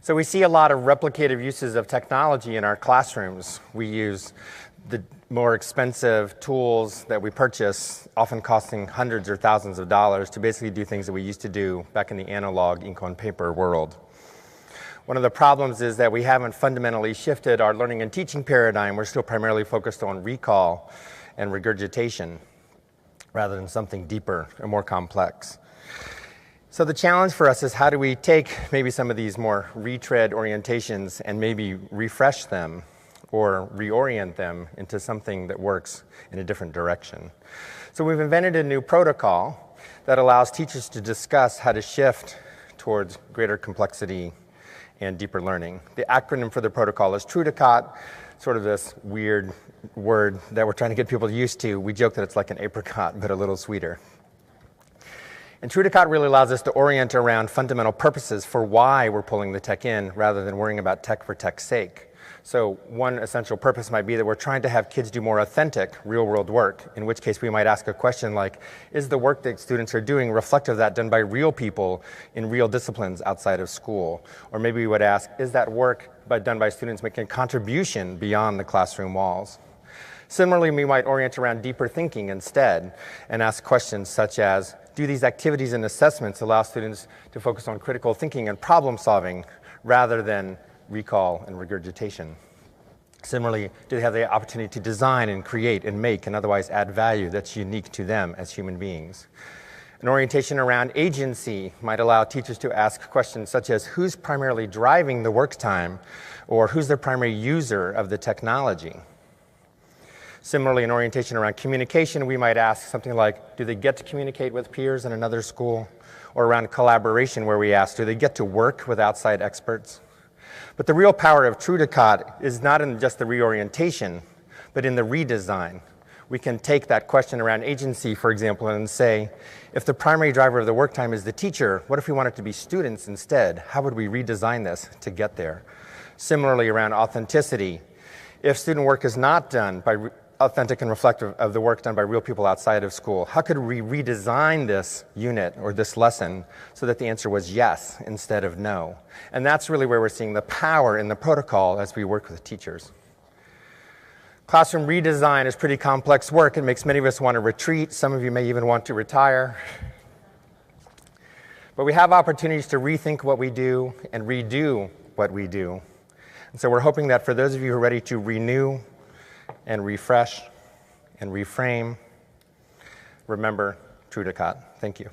So we see a lot of replicative uses of technology in our classrooms. We use the more expensive tools that we purchase, often costing hundreds or thousands of dollars, to basically do things that we used to do back in the analog ink on paper world. One of the problems is that we haven't fundamentally shifted our learning and teaching paradigm. We're still primarily focused on recall and regurgitation rather than something deeper and more complex. So the challenge for us is, how do we take maybe some of these more retread orientations and maybe refresh them or reorient them into something that works in a different direction? So we've invented a new protocol that allows teachers to discuss how to shift towards greater complexity and deeper learning. The acronym for the protocol is TrueDeCot, sort of this weird word that we're trying to get people used to. We joke that it's like an apricot, but a little sweeter. And TrueDeCot really allows us to orient around fundamental purposes for why we're pulling the tech in, rather than worrying about tech for tech's sake. So one essential purpose might be that we're trying to have kids do more authentic, real-world work, in which case we might ask a question like, is the work that students are doing reflective of that done by real people in real disciplines outside of school? Or maybe we would ask, is that work done by students making a contribution beyond the classroom walls? Similarly, we might orient around deeper thinking instead and ask questions such as, do these activities and assessments allow students to focus on critical thinking and problem solving rather than recall and regurgitation? Similarly, do they have the opportunity to design and create and make and otherwise add value that's unique to them as human beings? An orientation around agency might allow teachers to ask questions such as, who's primarily driving the work time, or who's the primary user of the technology? Similarly, an orientation around communication, we might ask something like, do they get to communicate with peers in another school? Or around collaboration, where we ask, do they get to work with outside experts? But the real power of TrueDeCot is not in just the reorientation, but in the redesign. We can take that question around agency, for example, and say, if the primary driver of the work time is the teacher, what if we want it to be students instead? How would we redesign this to get there? Similarly, around authenticity, if student work is not done by authentic and reflective of the work done by real people outside of school, how could we redesign this unit or this lesson so that the answer was yes instead of no? And that's really where we're seeing the power in the protocol as we work with teachers. Classroom redesign is pretty complex work. It makes many of us want to retreat. Some of you may even want to retire. But we have opportunities to rethink what we do and redo what we do. And so we're hoping that for those of you who are ready to renew and refresh and reframe, remember TrueDeCot. Thank you.